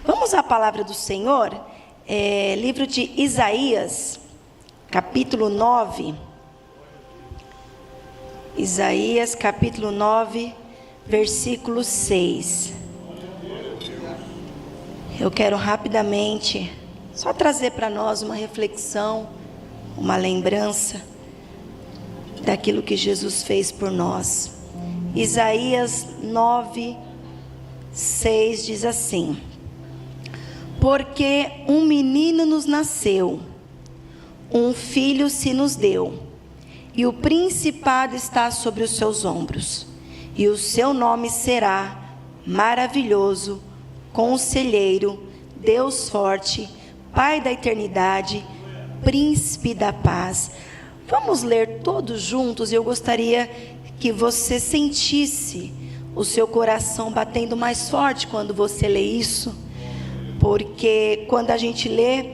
Vamos à palavra do Senhor, livro de Isaías, capítulo 9. Isaías, capítulo 9, versículo 6. Eu quero rapidamente só trazer para nós uma reflexão, uma lembrança daquilo que Jesus fez por nós. Isaías 9, 6 diz assim: porque um menino nos nasceu, um filho se nos deu, e o principado está sobre os seus ombros, e o seu nome será Maravilhoso, Conselheiro, Deus Forte, Pai da Eternidade, Príncipe da Paz. Vamos ler todos juntos, e eu gostaria que você sentisse o seu coração batendo mais forte quando você lê isso, porque quando a gente lê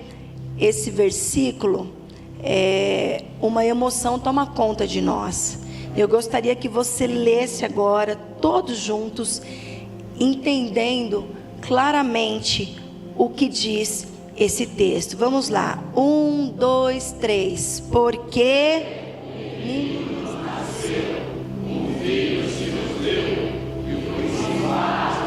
esse versículo, uma emoção toma conta de nós. Eu gostaria que você lesse agora, todos juntos, entendendo claramente o que diz esse texto. Vamos lá, 1, 2, 3. Porque nos nasceu, um filho se nos deu, e o principado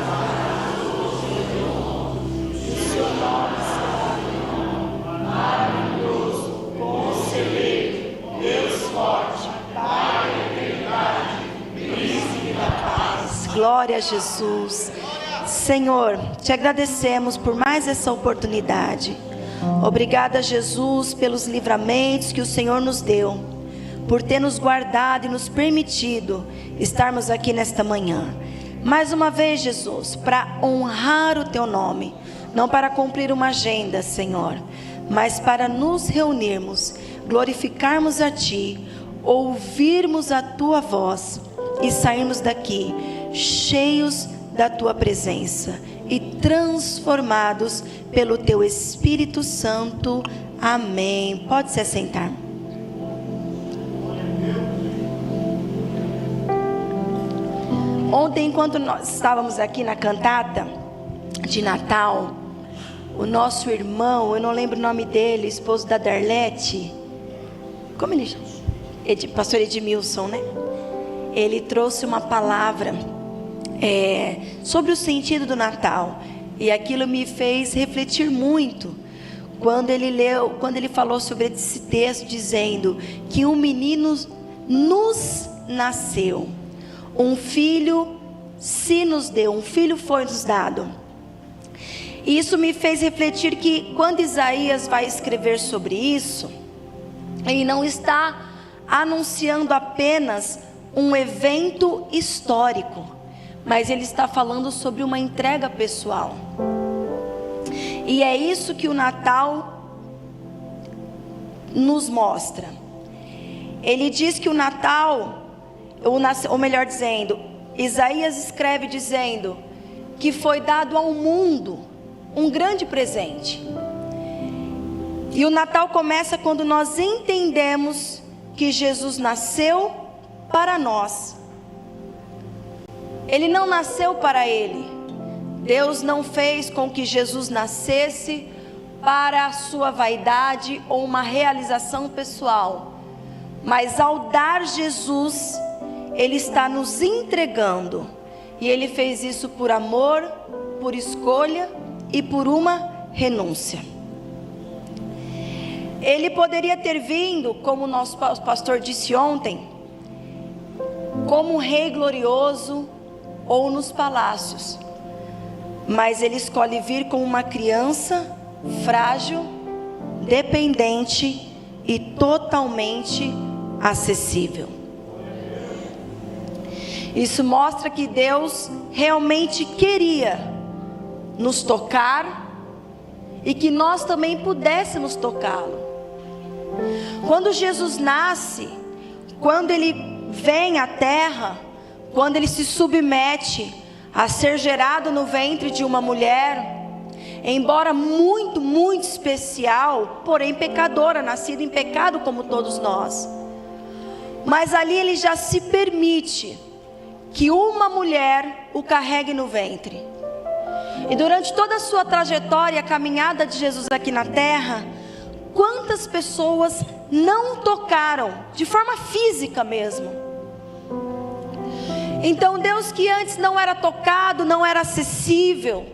Maravilhoso, Conselheiro, Deus Forte, Pai da Eternidade, Príncipe da Paz. Glória a Jesus. Senhor, te agradecemos por mais essa oportunidade. Obrigada, Jesus, pelos livramentos que o Senhor nos deu, por ter nos guardado e nos permitido estarmos aqui nesta manhã. Mais uma vez, Jesus, para honrar o teu nome, não para cumprir uma agenda, Senhor, mas para nos reunirmos, glorificarmos a Ti, ouvirmos a Tua voz e sairmos daqui cheios da Tua presença e transformados pelo Teu Espírito Santo. Amém. Pode se assentar. Ontem, enquanto nós estávamos aqui na cantata de Natal, o nosso irmão, eu não lembro o nome dele, esposo da Darlete, como ele chama? Pastor Edmilson, né? Ele trouxe uma palavra sobre o sentido do Natal, e aquilo me fez refletir muito quando ele falou sobre esse texto, dizendo que um menino nos nasceu, um filho se nos deu, um filho foi nos dado. E isso me fez refletir que quando Isaías vai escrever sobre isso, ele não está anunciando apenas um evento histórico, mas ele está falando sobre uma entrega pessoal. E é isso que o Natal nos mostra. Ele diz que o Natal, ou melhor dizendo, Isaías escreve dizendo que foi dado ao mundo um grande presente. E o Natal começa quando nós entendemos que Jesus nasceu para nós. Ele não nasceu para ele. Deus não fez com que Jesus nascesse para a sua vaidade ou uma realização pessoal. Mas ao dar Jesus, Ele está nos entregando. E Ele fez isso por amor, por escolha e por uma renúncia. Ele poderia ter vindo, como o nosso pastor disse ontem, como um rei glorioso ou nos palácios, mas ele escolhe vir como uma criança frágil, dependente e totalmente acessível. Isso mostra que Deus realmente queria nos tocar e que nós também pudéssemos tocá-lo. Quando Jesus nasce, quando ele vem à terra, quando ele se submete a ser gerado no ventre de uma mulher, embora muito, muito especial, porém pecadora, nascida em pecado como todos nós, mas ali ele já se permite que uma mulher o carregue no ventre. E durante toda a sua trajetória, a caminhada de Jesus aqui na terra, quantas pessoas não tocaram, de forma física mesmo. Então Deus, que antes não era tocado, não era acessível,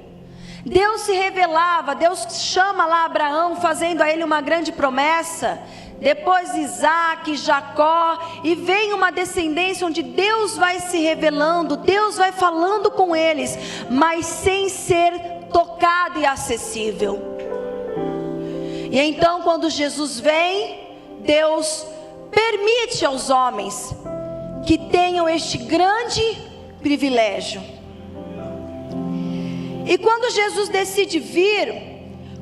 Deus se revelava. Deus chama lá Abraão, fazendo a ele uma grande promessa. Depois Isaac, Jacó, e vem uma descendência onde Deus vai se revelando, Deus vai falando com eles, mas sem ser tocado e acessível. E então, quando Jesus vem, Deus permite aos homens que tenham este grande privilégio. E quando Jesus decide vir,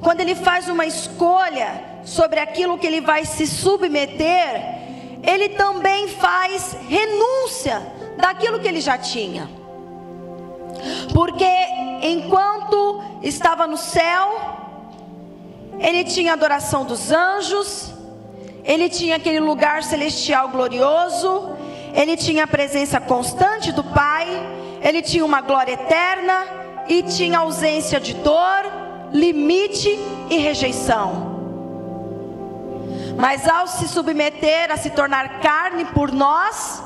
quando ele faz uma escolha sobre aquilo que ele vai se submeter, ele também faz renúncia daquilo que ele já tinha. Porque enquanto estava no céu, ele tinha a adoração dos anjos, ele tinha aquele lugar celestial glorioso, ele tinha a presença constante do Pai, ele tinha uma glória eterna e tinha ausência de dor, limite e rejeição. Mas ao se submeter, a se tornar carne por nós,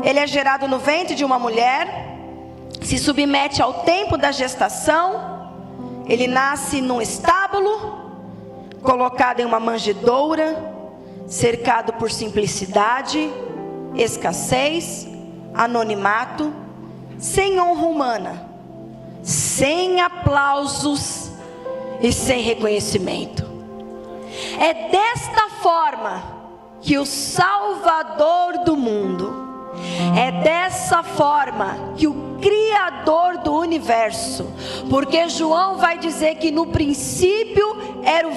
ele é gerado no ventre de uma mulher, se submete ao tempo da gestação, ele nasce num estábulo, colocado em uma manjedoura, cercado por simplicidade, escassez, anonimato, sem honra humana, sem aplausos e sem reconhecimento. É desta forma que o Salvador do mundo, é dessa forma que o Criador do universo, porque João vai dizer que no princípio era o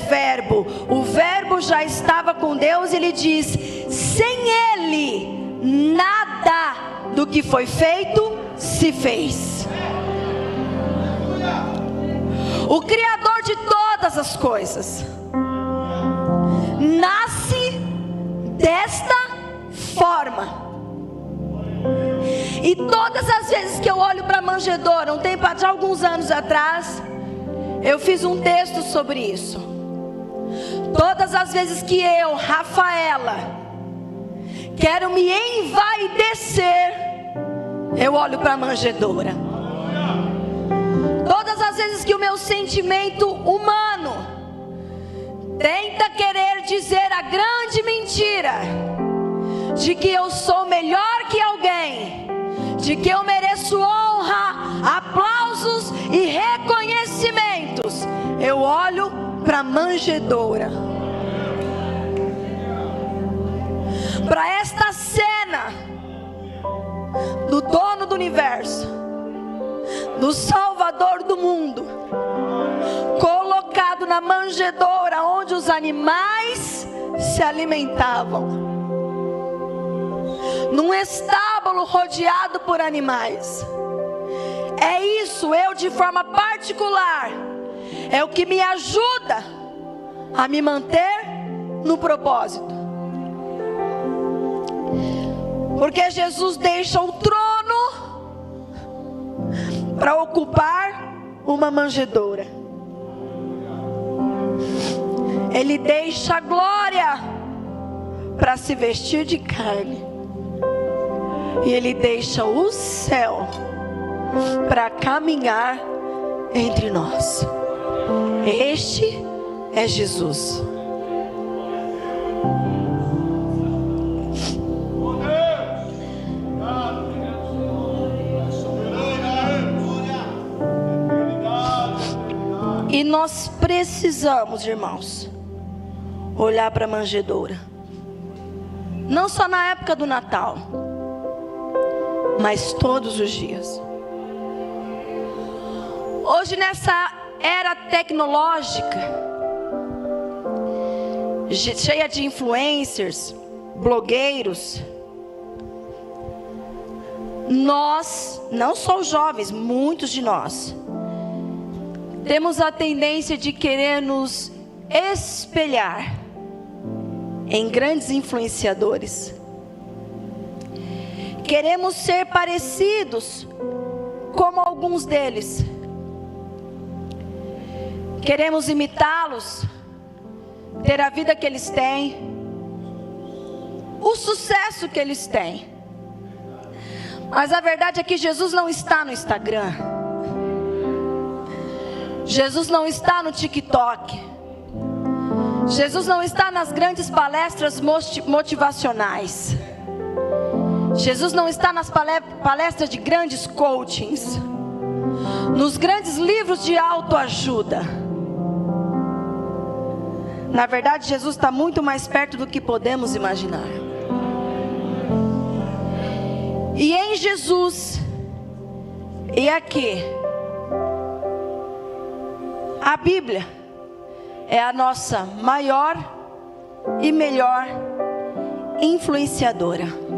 verbo já estava com Deus, e ele diz: sem ele nada do que foi feito se fez. O Criador de todas as coisas nasce desta forma. E todas as vezes que eu olho para a manjedoura, de alguns anos atrás, eu fiz um texto sobre isso. Todas as vezes que eu, Rafaela, quero me envaidecer, eu olho para a manjedoura. Todas as vezes que o meu sentimento humano tenta querer dizer a grande mentira de que eu sou melhor que alguém, de que eu mereço honra, aplausos e reconhecimentos, eu olho para a manjedoura, para esta cena do dono do universo, do Salvador do mundo, colocado na manjedoura onde os animais se alimentavam, num estábulo rodeado por animais. É isso, eu de forma particular, é o que me ajuda a me manter no propósito. Porque Jesus deixa o trono para ocupar uma manjedoura. Ele deixa a glória para se vestir de carne. E ele deixa o céu para caminhar entre nós. Este é Jesus. E nós precisamos, irmãos, olhar para a manjedoura. Não só na época do Natal, mas todos os dias. Hoje, nessa era tecnológica, cheia de influencers, blogueiros, nós, não só os jovens, muitos de nós, temos a tendência de querer nos espelhar em grandes influenciadores. Queremos ser parecidos como alguns deles. queremos imitá-los, ter a vida que eles têm, o sucesso que eles têm. Mas a verdade é que Jesus não está no Instagram, Jesus não está no TikTok, Jesus não está nas grandes palestras motivacionais, Jesus não está nas palestras de grandes coachings, nos grandes livros de autoajuda. Na verdade, Jesus está muito mais perto do que podemos imaginar. E em Jesus, e aqui, a Bíblia é a nossa maior e melhor influenciadora.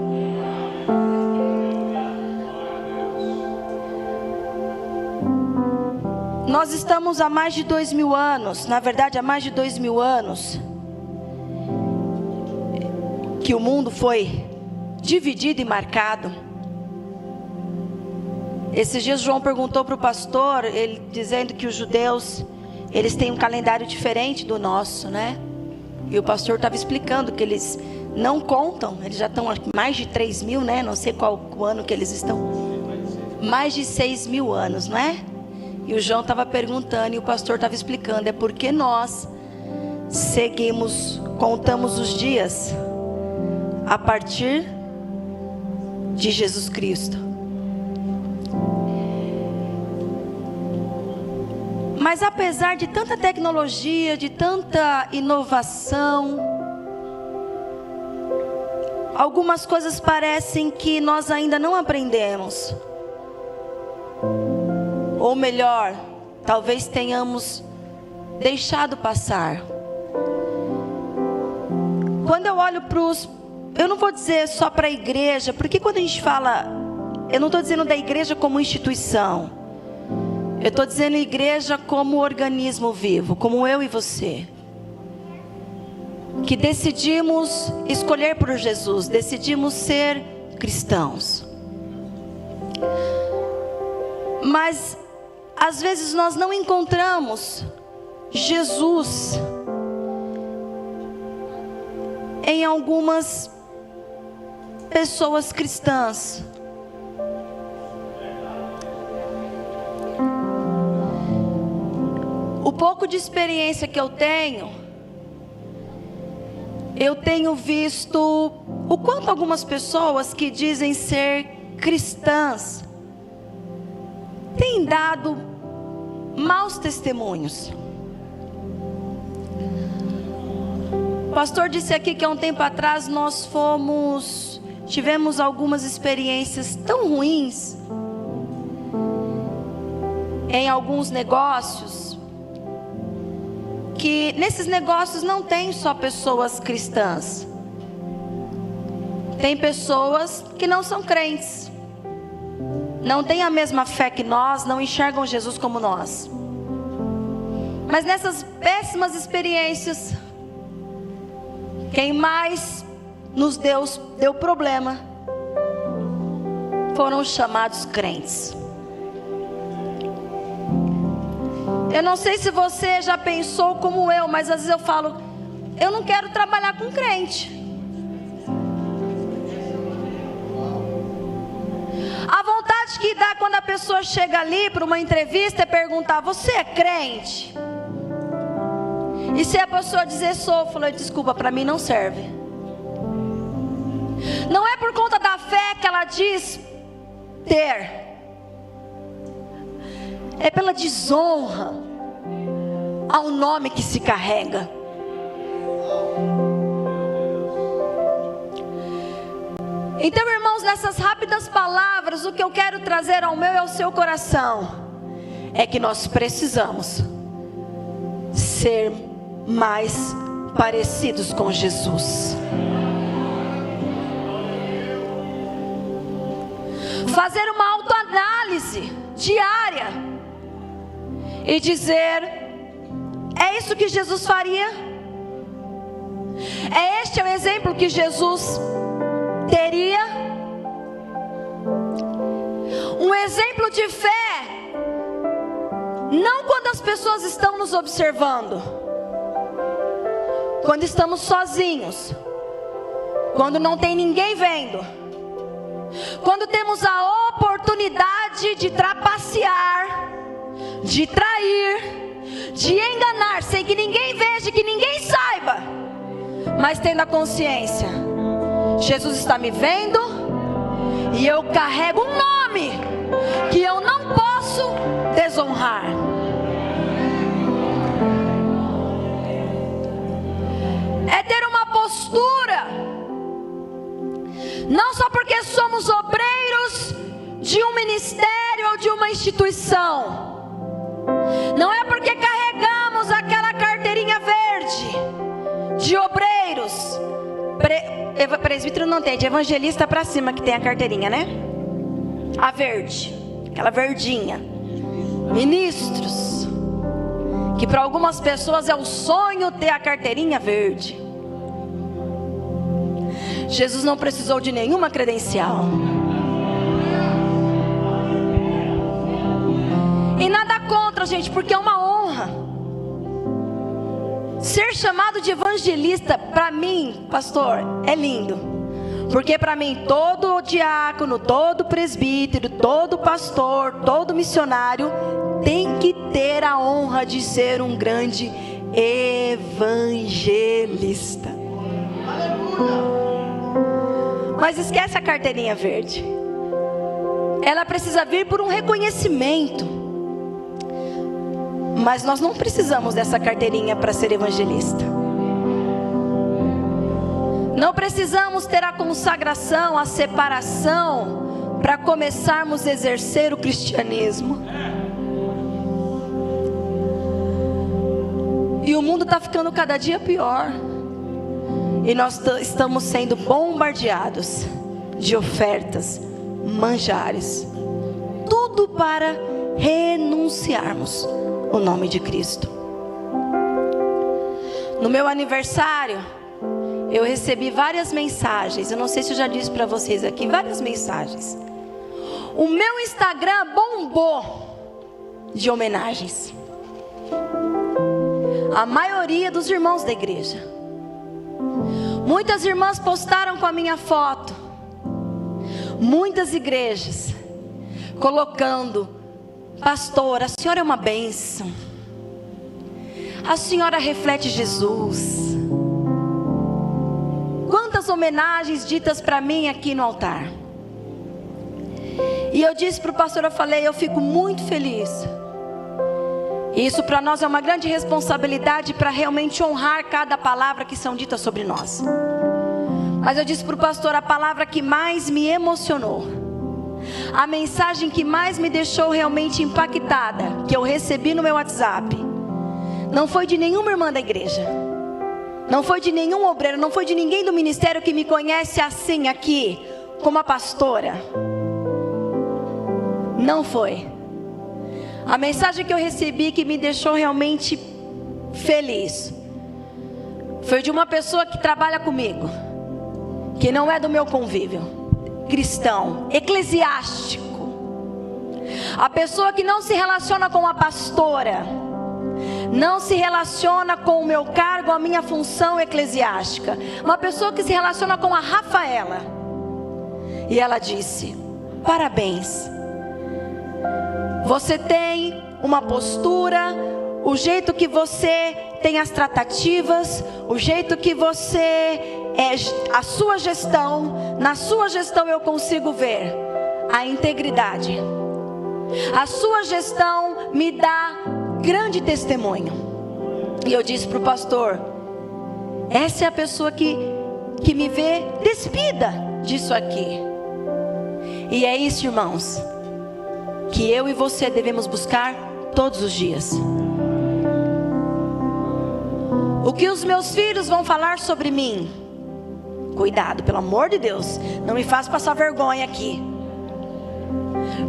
Nós estamos há mais de 2000 anos, na verdade há mais de 2000 anos, que o mundo foi dividido e marcado. Esses dias João perguntou para o pastor, ele dizendo que os judeus, eles têm um calendário diferente do nosso, né? E o pastor estava explicando que eles não contam, eles já estão há mais de 3.000, né? Não sei qual o ano que eles estão. Mais de 6.000 anos, não é? E o João estava perguntando e o pastor estava explicando, é porque nós contamos os dias a partir de Jesus Cristo. Mas apesar de tanta tecnologia, de tanta inovação, algumas coisas parecem que nós ainda não aprendemos. Ou melhor, talvez tenhamos deixado passar. Quando eu olho eu não vou dizer só para a igreja, porque quando a gente fala, eu não estou dizendo da igreja como instituição. Eu estou dizendo igreja como organismo vivo, como eu e você. Que decidimos escolher por Jesus, decidimos ser cristãos. Mas às vezes nós não encontramos Jesus em algumas pessoas cristãs. O pouco de experiência que eu tenho visto o quanto algumas pessoas que dizem ser cristãs têm dado maus testemunhos. O pastor disse aqui que há um tempo atrás tivemos algumas experiências tão ruins em alguns negócios, que nesses negócios não tem só pessoas cristãs, tem pessoas que não são crentes, não têm a mesma fé que nós, não enxergam Jesus como nós. Mas nessas péssimas experiências, quem mais nos deu problema foram os chamados crentes. Eu não sei se você já pensou como eu, mas às vezes eu falo, eu não quero trabalhar com crente. A vontade que dá quando a pessoa chega ali para uma entrevista é perguntar, você é crente? E se a pessoa dizer sou, eu falo, desculpa, para mim não serve. Não é por conta da fé que ela diz ter, é pela desonra ao nome que se carrega. Então, irmãos, nessas rápidas palavras, o que eu quero trazer ao meu e ao seu coração é que nós precisamos ser mais parecidos com Jesus. Fazer uma autoanálise diária e dizer, é isso que Jesus faria? Este é o exemplo que Jesus teria? Um exemplo de fé Não quando as pessoas estão nos observando, quando estamos sozinhos, quando não tem ninguém vendo, quando temos a oportunidade de trapacear, de trair, de enganar, sem que ninguém veja, que ninguém saiba, mas tendo a consciência: Jesus está me vendo e eu carrego um nome que eu não posso desonrar. É ter uma postura, não só porque somos obreiros de um ministério ou de uma instituição, não é porque carregamos aquela carteirinha verde de obreiros, presbítero não tem, de evangelista para cima que tem a carteirinha, né? A verde, aquela verdinha. Ministros, que para algumas pessoas é o sonho ter a carteirinha verde. Jesus não precisou de nenhuma credencial. E nada contra, gente, porque é uma honra ser chamado de evangelista. Para mim, pastor, é lindo, porque para mim todo diácono, todo presbítero, todo pastor, todo missionário tem que ter a honra de ser um grande evangelista. Mas esquece a carteirinha verde. Ela precisa vir por um reconhecimento. Mas nós não precisamos dessa carteirinha para ser evangelista. Não precisamos ter a consagração, a separação para começarmos a exercer o cristianismo. E o mundo está ficando cada dia pior. E nós estamos sendo bombardeados de ofertas, manjares, tudo para renunciarmos o nome de Cristo. No meu aniversário, eu recebi várias mensagens. Eu não sei se eu já disse para vocês aqui, várias mensagens. O meu Instagram bombou de homenagens. A maioria dos irmãos da igreja. Muitas irmãs postaram com a minha foto. Muitas igrejas colocando: pastor, a senhora é uma bênção. A senhora reflete Jesus. Quantas homenagens ditas para mim aqui no altar. E eu disse para o pastor, eu falei: eu fico muito feliz. Isso para nós é uma grande responsabilidade para realmente honrar cada palavra que são ditas sobre nós. Mas eu disse para o pastor, a palavra que mais me emocionou, a mensagem que mais me deixou realmente impactada, que eu recebi no meu WhatsApp, não foi de nenhuma irmã da igreja, não foi de nenhum obreiro, não foi de ninguém do ministério que me conhece assim aqui, como a pastora. Não foi. A mensagem que eu recebi que me deixou realmente feliz foi de uma pessoa que trabalha comigo, que não é do meu convívio, cristão, eclesiástico. A pessoa que não se relaciona com a pastora, não se relaciona com o meu cargo, a minha função eclesiástica. Uma pessoa que se relaciona com a Rafaela. E ela disse: parabéns. Você tem uma postura, o jeito que você tem as tratativas, o jeito que você é, a sua gestão, na sua gestão eu consigo ver a integridade. A sua gestão me dá grande testemunho. E eu disse para o pastor: essa é a pessoa que me vê despida disso aqui. E é isso, irmãos, que eu e você devemos buscar todos os dias. O que os meus filhos vão falar sobre mim? Cuidado, pelo amor de Deus, não me faça passar vergonha aqui.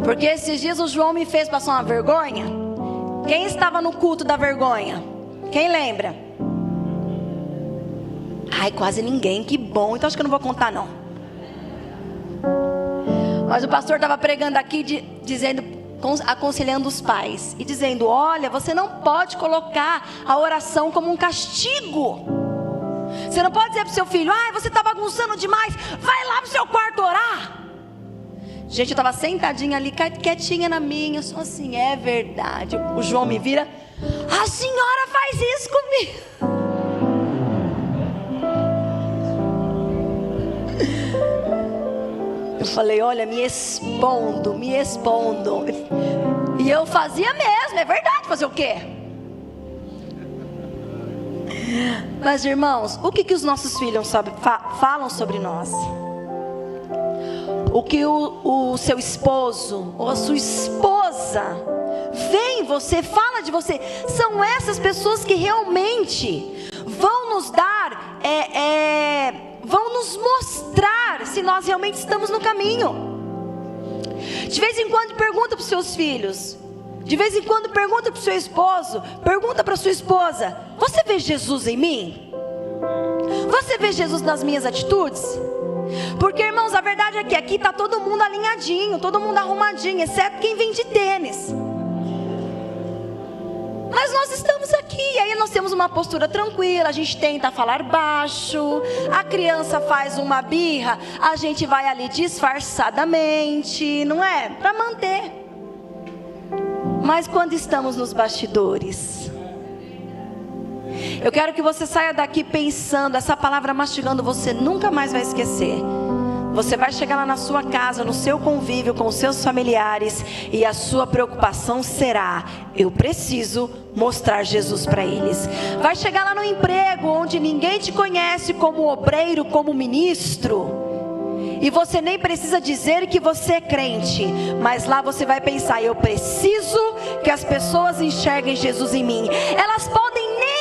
Porque esses dias o João me fez passar uma vergonha. Quem estava no culto da vergonha? Quem lembra? Ai, quase ninguém, que bom. Então acho que eu não vou contar não. Mas o pastor estava pregando aqui dizendo aconselhando os pais e dizendo: olha, você não pode colocar a oração como um castigo. Você não pode dizer para o seu filho: ai, você está bagunçando demais, vai lá para o seu quarto orar. Gente, eu estava sentadinha ali, quietinha na minha, só assim, é verdade. O João me vira: a senhora faz isso comigo. Eu falei: olha, me expondo. E eu fazia mesmo, é verdade, fazer o quê? Mas irmãos, o que os nossos filhos falam sobre nós? O que o seu esposo ou a sua esposa vê em você, fala de você, são essas pessoas que realmente vão nos dar, vão nos mostrar se nós realmente estamos no caminho. De vez em quando pergunta para os seus filhos, de vez em quando pergunta para o seu esposo, pergunta para a sua esposa: você vê Jesus em mim? Você vê Jesus nas minhas atitudes? Porque, irmãos, a verdade é que aqui está todo mundo alinhadinho, todo mundo arrumadinho, exceto quem vem de tênis. Mas nós estamos aqui, e aí nós temos uma postura tranquila, a gente tenta falar baixo, a criança faz uma birra, a gente vai ali disfarçadamente, não é? Para manter. Mas quando estamos nos bastidores, eu quero que você saia daqui pensando, essa palavra mastigando, você nunca mais vai esquecer. Você vai chegar lá na sua casa, no seu convívio com os seus familiares, e a sua preocupação será: eu preciso mostrar Jesus para eles. Vai chegar lá no emprego, onde ninguém te conhece como obreiro, como ministro, e você nem precisa dizer que você é crente, mas lá você vai pensar: eu preciso que as pessoas enxerguem Jesus em mim. Elas podem nem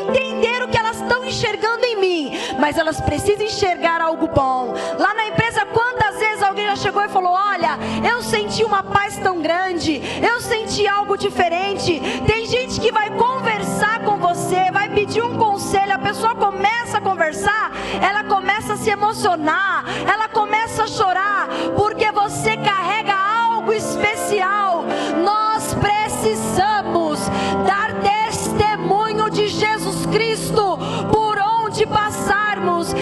entender o que elas estão enxergando em mim, mas elas precisam enxergar algo bom. Lá na empresa, quantas vezes alguém já chegou e falou: olha, eu senti uma paz tão grande, eu senti algo diferente. Tem gente que vai conversar com você, vai pedir um conselho, a pessoa começa a conversar, ela começa a se emocionar, ela começa a chorar, porque você carrega algo especial. Nós precisamos dar testemunho de Jesus Cristo por onde passarmos.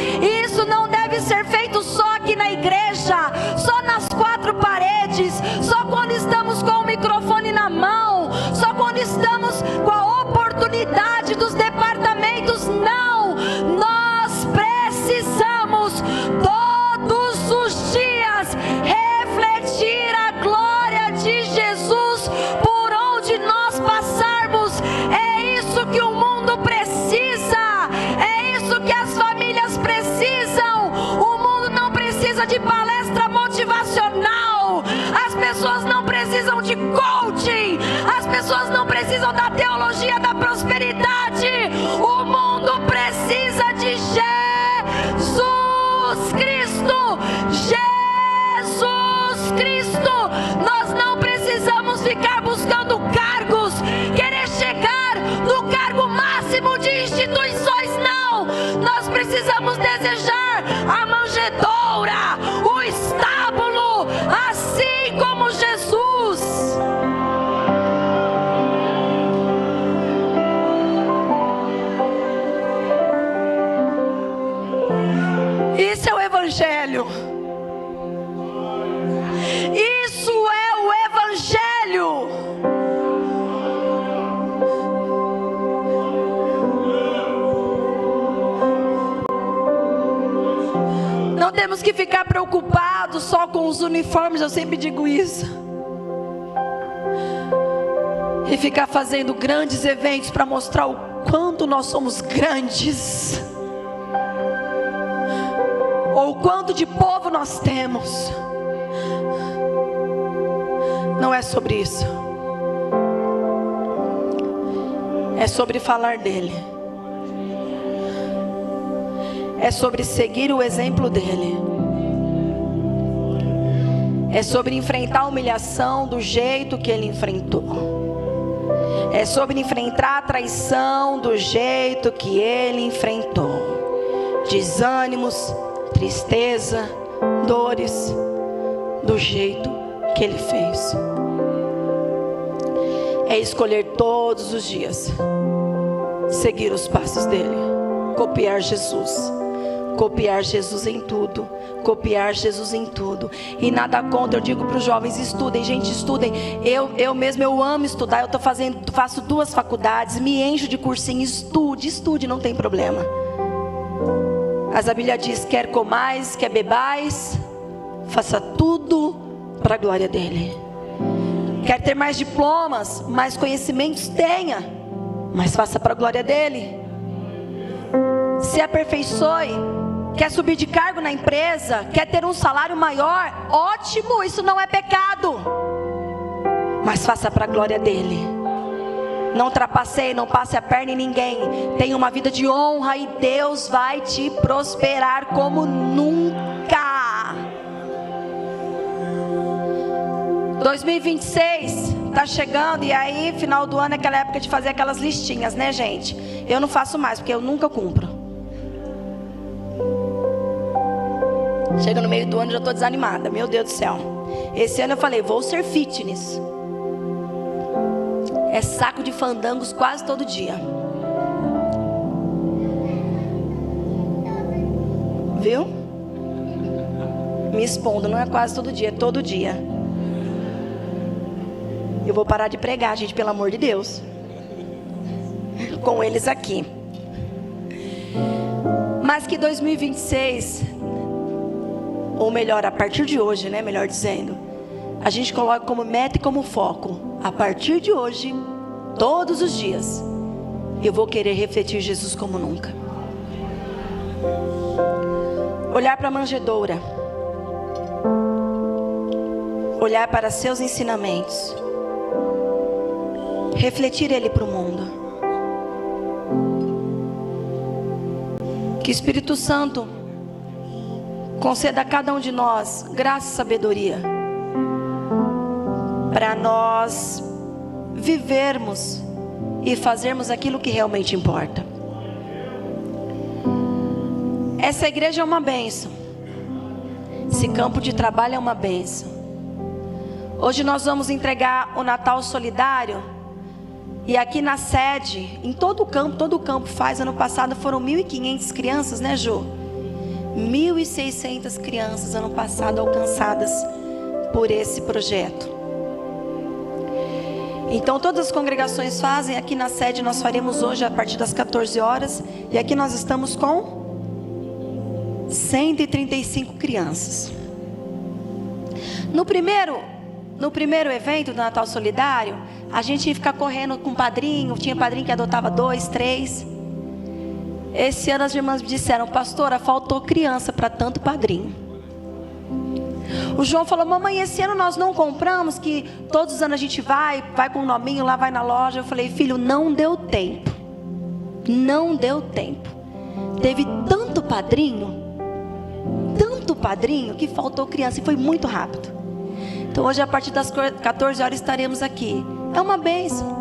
Isso não deve ser feito só aqui na igreja, só nas quatro paredes, só quando estamos com o microfone na mão, só quando estamos com a oportunidade dos departamentos. Não, nós precisamos todos os dias refletir a glória de Jesus por onde nós passarmos. É isso que o mundo precisa, é isso que as famílias precisam. O mundo não precisa de palestra motivacional, as pessoas não precisam de coaching, as pessoas não precisam da teologia da prosperidade. O mundo precisa de Jesus Cristo. Jesus Cristo. Nós não precisamos ficar buscando cargos, querer chegar no cargo máximo de instituições, não. Nós precisamos desejar a manjedoura, o estábulo, assim como Jesus. Isso é o Evangelho. Isso é o Evangelho. Não temos que ficar preocupados só com os uniformes, eu sempre digo isso, e ficar fazendo grandes eventos para mostrar o quanto nós somos grandes, ou o quanto de povo nós temos. Não é sobre isso. É sobre falar dele. É sobre seguir o exemplo dele. É sobre enfrentar a humilhação do jeito que ele enfrentou. É sobre enfrentar a traição do jeito que ele enfrentou. Desânimos, tristeza, dores, do jeito que ele fez. é escolher todos os dias seguir os passos dele, copiar Jesus. Copiar Jesus em tudo. Copiar Jesus em tudo. E nada contra, eu digo para os jovens: estudem, gente, estudem. Eu mesmo, eu amo estudar. Eu faço 2 faculdades, me encho de cursinho. Estude, não tem problema. Mas a Bíblia diz: quer comais, quer bebais, faça tudo para a glória dele. Quer ter mais diplomas, mais conhecimentos, tenha, mas faça para a glória dele. Se aperfeiçoe. Quer subir de cargo na empresa, quer ter um salário maior, ótimo, isso não é pecado, mas faça para a glória dele. Não trapaceie, não passe a perna em ninguém. Tenha uma vida de honra e Deus vai te prosperar como nunca. 2026 está chegando, e aí final do ano é aquela época de fazer aquelas listinhas, né, gente? Eu não faço mais, porque eu nunca cumpro. Chega no meio do ano e já estou desanimada. Meu Deus do céu. Esse ano eu falei: vou ser fitness. É saco de fandangos quase todo dia. Viu? Me expondo, não é quase todo dia, é todo dia. Eu vou parar de pregar, gente, pelo amor de Deus. Com eles aqui. Mas que 2026... ou melhor, a partir de hoje, né? Melhor dizendo, a gente coloca como meta e como foco: a partir de hoje, todos os dias, eu vou querer refletir Jesus como nunca. Olhar para a manjedoura, olhar para seus ensinamentos, refletir ele para o mundo. Que o Espírito Santo conceda a cada um de nós graça e sabedoria para nós vivermos e fazermos aquilo que realmente importa. Essa igreja é uma bênção. Esse campo de trabalho é uma bênção. Hoje nós vamos entregar o Natal Solidário. E aqui na sede, em todo o campo faz. Ano passado foram 1.500 crianças, né, Ju? 1.600 crianças ano passado alcançadas por esse projeto. Então todas as congregações fazem. Aqui na sede nós faremos hoje a partir das 14 horas. E aqui nós estamos com 135 crianças. No primeiro evento do Natal Solidário, a gente ia ficar correndo com padrinho. Tinha padrinho que adotava 2, 3. Esse ano as irmãs me disseram: pastora, faltou criança para tanto padrinho. O João falou: mamãe, esse ano nós não compramos, que todos os anos a gente vai com um nominho lá, vai na loja. Eu falei: filho, não deu tempo. Não deu tempo. Teve tanto padrinho, que faltou criança, e foi muito rápido. Então hoje a partir das 14 horas estaremos aqui. É uma bênção.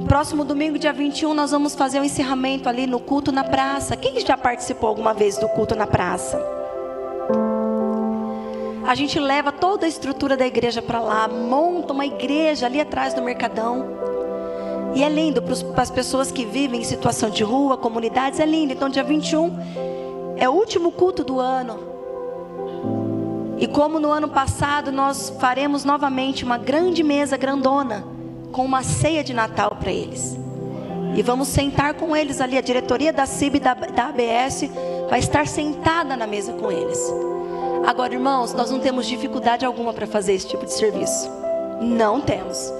Próximo domingo, dia 21, nós vamos fazer um encerramento ali no culto na praça. Quem já participou alguma vez do culto na praça? A gente leva toda a estrutura da igreja para lá, monta uma igreja ali atrás do Mercadão. E é lindo para as pessoas que vivem em situação de rua, comunidades, é lindo. Então dia 21 é o último culto do ano. E como no ano passado, nós faremos novamente uma grande mesa grandona, com uma ceia de Natal para eles. E vamos sentar com eles ali. A diretoria da CIB e da ABS vai estar sentada na mesa com eles. Agora, irmãos, nós não temos dificuldade alguma para fazer esse tipo de serviço. Não temos.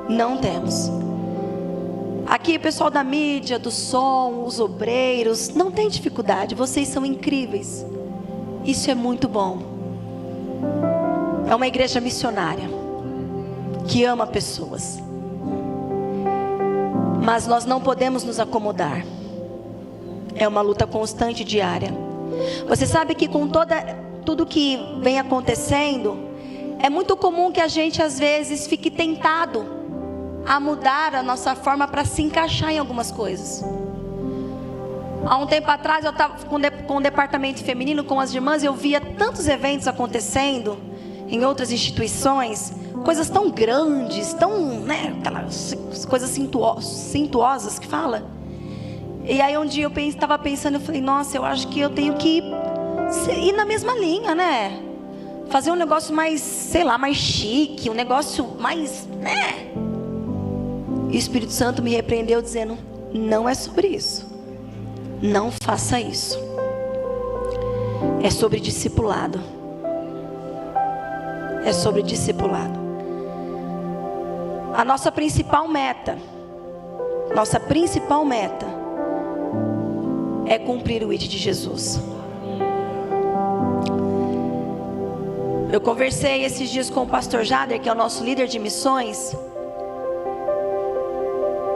Não temos. Aqui o pessoal da mídia, do som, os obreiros, não tem dificuldade. Vocês são incríveis. Isso é muito bom. É uma igreja missionária que ama pessoas. Mas nós não podemos nos acomodar. É uma luta constante, diária. Você sabe que com tudo que vem acontecendo, é muito comum que a gente às vezes fique tentado a mudar a nossa forma para se encaixar em algumas coisas. Há um tempo atrás eu estava com o departamento feminino, com as irmãs, eu via tantos eventos acontecendo em outras instituições, coisas tão grandes, tão, aquelas coisas suntuosas que fala. E aí um dia eu estava pensando, eu falei, nossa, eu acho que eu tenho que ir na mesma linha, né? Fazer um negócio mais, sei lá, mais chique, um negócio mais, E o Espírito Santo me repreendeu dizendo, não é sobre isso. Não faça isso. É sobre discipulado. É sobre discipulado. A nossa principal meta é cumprir o ID de Jesus. Eu conversei esses dias com o pastor Jader, que é o nosso líder de missões,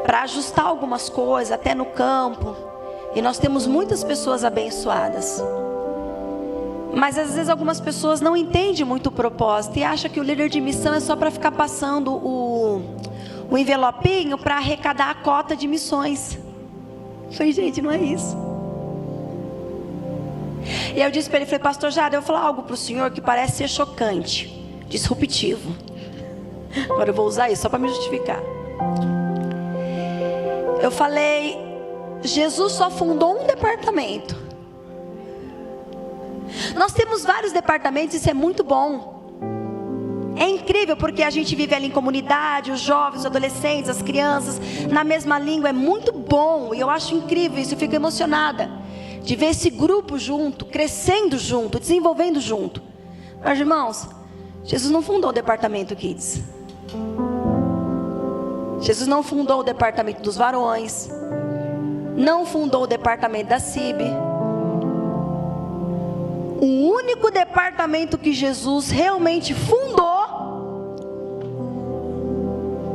para ajustar algumas coisas, até no campo. E nós temos muitas pessoas abençoadas. Mas às vezes algumas pessoas não entendem muito o propósito e acham que o líder de missão é só para ficar passando o envelopinho para arrecadar a cota de missões. Eu falei, gente, não é isso. E aí eu disse para ele, falei, pastor Jada, eu vou falar algo para o senhor que parece ser chocante, disruptivo. Agora eu vou usar isso só para me justificar. Eu falei, Jesus só fundou um departamento. Nós temos vários departamentos, isso é muito bom. É incrível porque a gente vive ali em comunidade, os jovens, os adolescentes, as crianças, na mesma língua, é muito bom. E eu acho incrível isso, eu fico emocionada de ver esse grupo junto, crescendo junto, desenvolvendo junto. Mas irmãos, Jesus não fundou o departamento Kids. Jesus não fundou o departamento dos varões. Não fundou o departamento da CIB. O único departamento que Jesus realmente fundou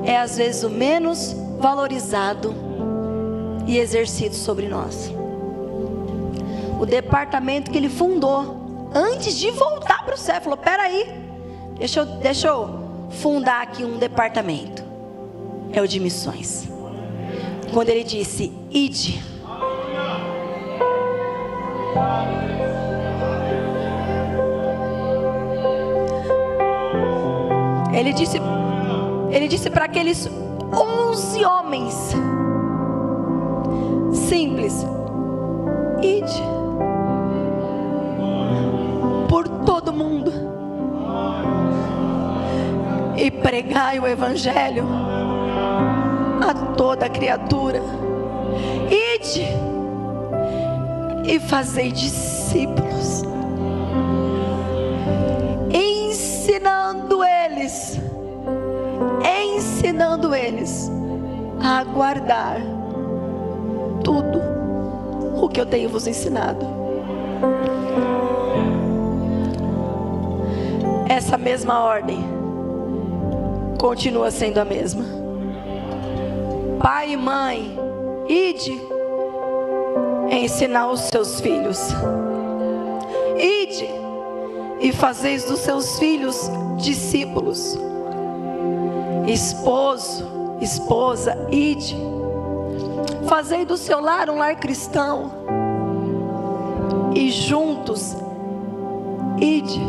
é às vezes o menos valorizado e exercido sobre nós. O departamento que ele fundou antes de voltar para o céu, falou, peraí, deixa eu fundar aqui um departamento. É o de missões. Quando ele disse, ide. Ele disse para aqueles 11 homens simples, ide por todo mundo e pregai o evangelho a toda criatura. Ide e fazei discípulos, ensinando eles a guardar tudo o que eu tenho vos ensinado. Essa mesma ordem continua sendo a mesma. Pai e mãe, ide ensinar os seus filhos. Ide e fazeis dos seus filhos discípulos. Esposo, esposa, ide. Fazei do seu lar um lar cristão. E juntos, ide.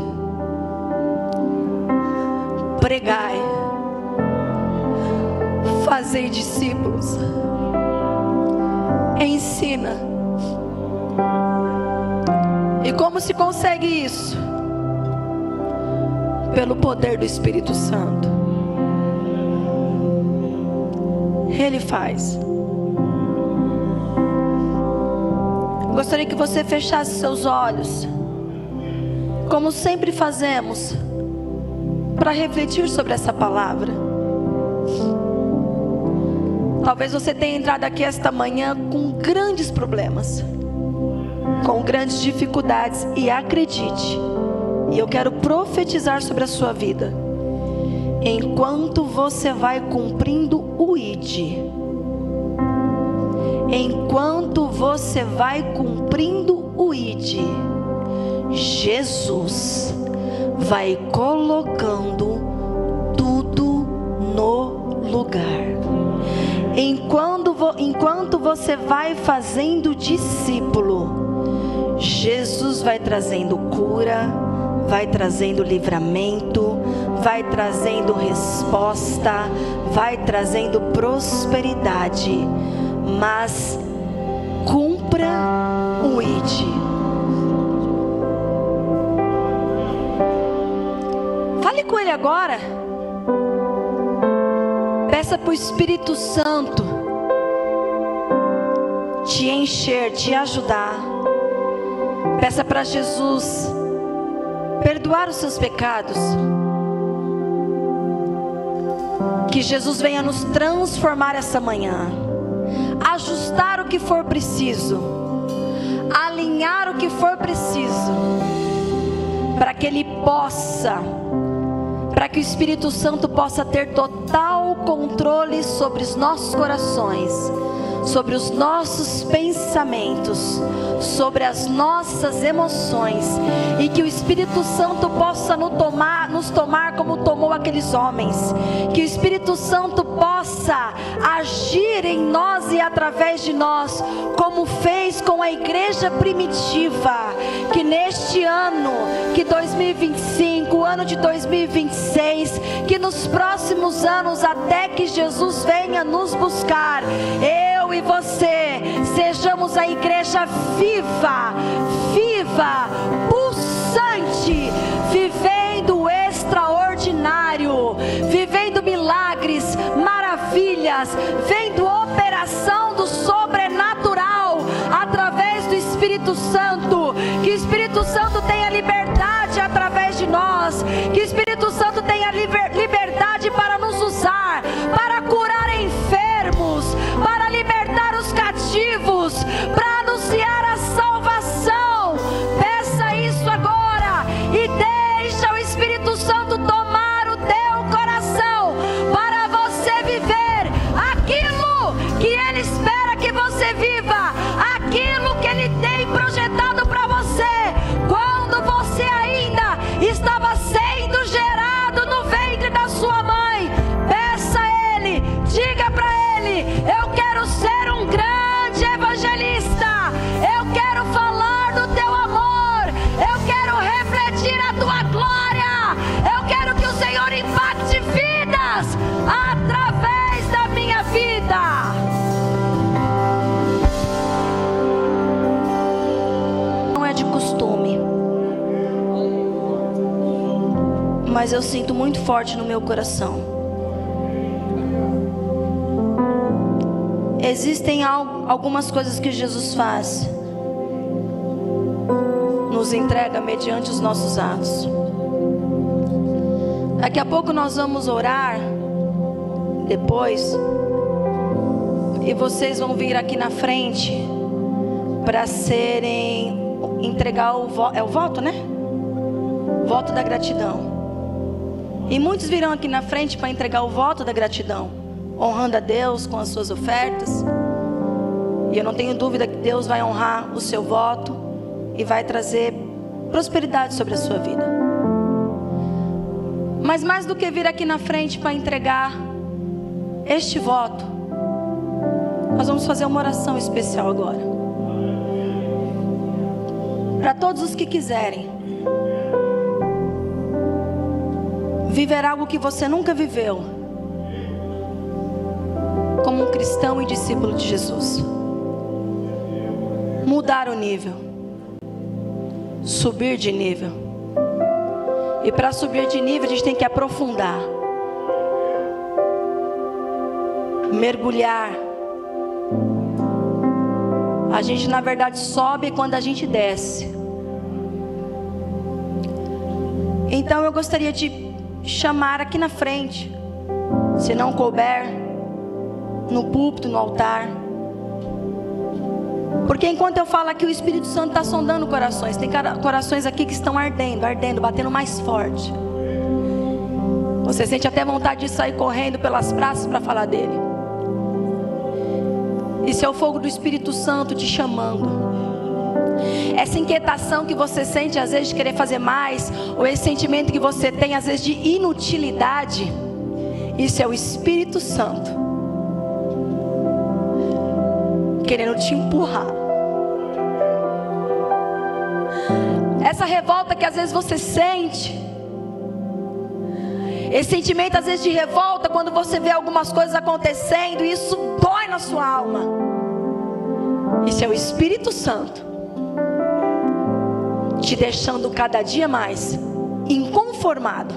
Pregai. Fazei discípulos. Ensina. E como se consegue isso? Pelo poder do Espírito Santo. Ele faz. Gostaria que você fechasse seus olhos, como sempre fazemos, para refletir sobre essa palavra. Talvez você tenha entrado aqui esta manhã com grandes problemas, com grandes dificuldades, e acredite, e eu quero profetizar sobre a sua vida. Enquanto você vai cumprindo o ID, enquanto você vai cumprindo o ID, Jesus vai colocando tudo no lugar. Enquanto você vai fazendo discípulo, Jesus vai trazendo cura, vai trazendo livramento, vai trazendo resposta, vai trazendo prosperidade. Mas cumpra o ID. Fale com Ele agora. Peça para o Espírito Santo te encher, te ajudar. Peça para Jesus perdoar os seus pecados. Que Jesus venha nos transformar essa manhã, ajustar o que for preciso, alinhar o que for preciso, para que Ele possa, para que o Espírito Santo possa ter total controle sobre os nossos corações, sobre os nossos pensamentos, sobre as nossas emoções, e que o Espírito Santo possa nos tomar como tomou aqueles homens, que o Espírito Santo possa agir em nós e através de nós, como fez com a igreja primitiva. Que neste ano, que 2025, o ano de 2026, que nos próximos anos, até que Jesus venha nos buscar, eu e você sejamos a igreja viva, pulsante, vivendo o extraordinário, vivendo milagres, maravilhas, vendo operação do sobrenatural através do Espírito Santo. Que o Espírito Santo tenha liberdade através de nós, que o Espírito Santo tenha liberdade para nos usar, para curar enfermos, para libertar os cativos, para anunciar a salvação. Peça isso agora e deixa o Espírito Santo tomar o teu coração, para você viver aquilo que Ele espera que você viva, aquilo que Ele tem projetado para você, quando você ainda estava sendo gerado no ventre da sua mãe. Peça a Ele, diga para Ele: eu quero ser um grande evangelista, eu quero falar do teu amor, eu quero refletir a tua glória, eu quero que o Senhor impacte vidas através da minha vida. Não é de costume, mas eu sinto muito forte no meu coração. Existem algumas coisas que Jesus faz, nos entrega mediante os nossos atos. Daqui a pouco nós vamos orar, depois, e vocês vão vir aqui na frente para entregar o voto, né? Voto da gratidão. E muitos virão aqui na frente para entregar o voto da gratidão, honrando a Deus com as suas ofertas. E eu não tenho dúvida que Deus vai honrar o seu voto e vai trazer prosperidade sobre a sua vida. Mas mais do que vir aqui na frente para entregar este voto, nós vamos fazer uma oração especial agora. Para todos os que quiserem viver algo que você nunca viveu, como um cristão e discípulo de Jesus. Mudar o nível, subir de nível. E para subir de nível a gente tem que aprofundar, mergulhar. A gente na verdade sobe quando a gente desce. Então eu gostaria de chamar aqui na frente, se não couber, no púlpito, no altar. Porque enquanto eu falo aqui, o Espírito Santo está sondando corações. Tem corações aqui que estão ardendo, batendo mais forte. Você sente até vontade de sair correndo pelas praças para falar dele. Isso é o fogo do Espírito Santo te chamando. Essa inquietação que você sente às vezes de querer fazer mais, ou esse sentimento que você tem às vezes de inutilidade, isso é o Espírito Santo querendo te empurrar. essa revolta que às vezes você sente, esse sentimento às vezes de revolta quando você vê algumas coisas acontecendo e isso dói na sua alma. Isso é o Espírito Santo te deixando cada dia mais inconformado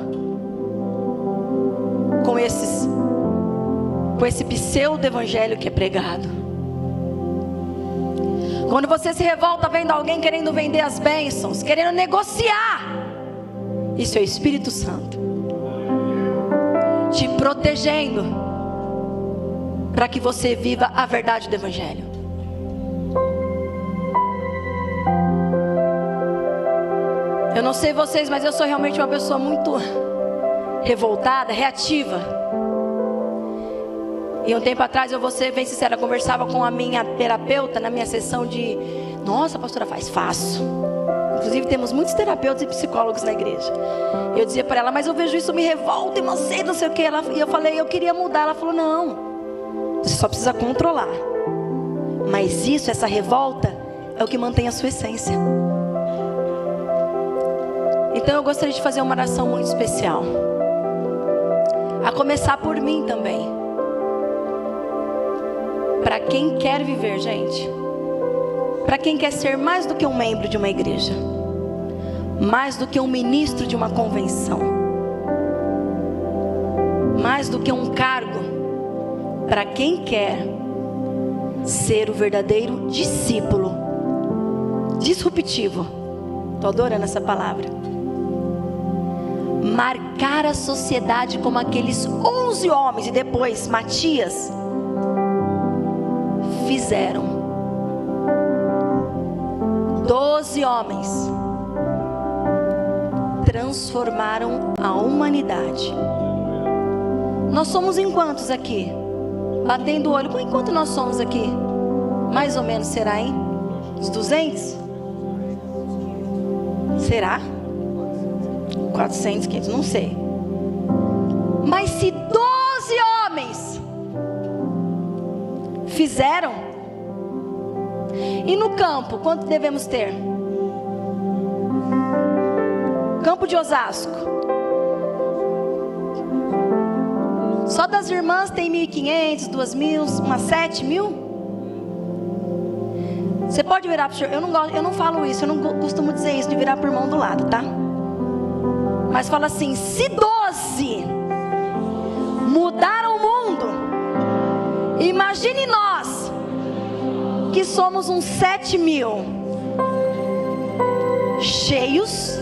com esse pseudo-evangelho que é pregado. Quando você se revolta vendo alguém querendo vender as bênçãos, querendo negociar, isso é o Espírito Santo te protegendo para que você viva a verdade do evangelho. Eu não sei vocês, mas eu sou realmente uma pessoa muito revoltada, reativa. E um tempo atrás, eu vou ser bem sincera, conversava com a minha terapeuta na minha sessão de... Nossa, pastora, faço. Inclusive temos muitos terapeutas e psicólogos na igreja. Eu dizia para ela, mas eu vejo isso, me revolta e não sei o que. E eu falei, eu queria mudar. Ela falou, não, você só precisa controlar. Mas isso, essa revolta, é o que mantém a sua essência. Então eu gostaria de fazer uma oração muito especial, a começar por mim também. Para quem quer viver, gente, para quem quer ser mais do que um membro de uma igreja, mais do que um ministro de uma convenção, mais do que um cargo, para quem quer ser o verdadeiro discípulo, disruptivo, estou adorando essa palavra, marcar a sociedade como aqueles 11 homens e depois Matias fizeram. 12 homens transformaram a humanidade. Nós somos em quantos aqui? Batendo o olho, em quanto nós somos aqui? Mais ou menos, será, hein? Uns 200? Será? 400, 500, não sei. Mas se 12 homens fizeram, e no campo, quanto devemos ter? Campo de Osasco, só das irmãs tem 1.500, 2.000, umas 7.000. Você pode virar para o senhor, eu não falo isso, eu não costumo dizer isso de virar para o irmão do lado, tá? Mas fala assim, se 12 mudaram o mundo, imagine nós, que somos uns 7.000, cheios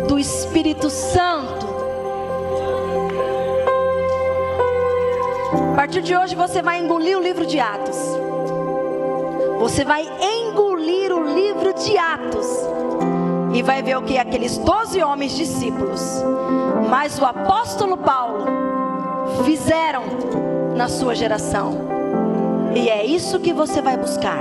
do Espírito Santo. A partir de hoje você vai engolir o livro de Atos. Você vai engolir o livro de Atos e vai ver o que aqueles 12 homens discípulos, mas o apóstolo Paulo, fizeram na sua geração. E é isso que você vai buscar.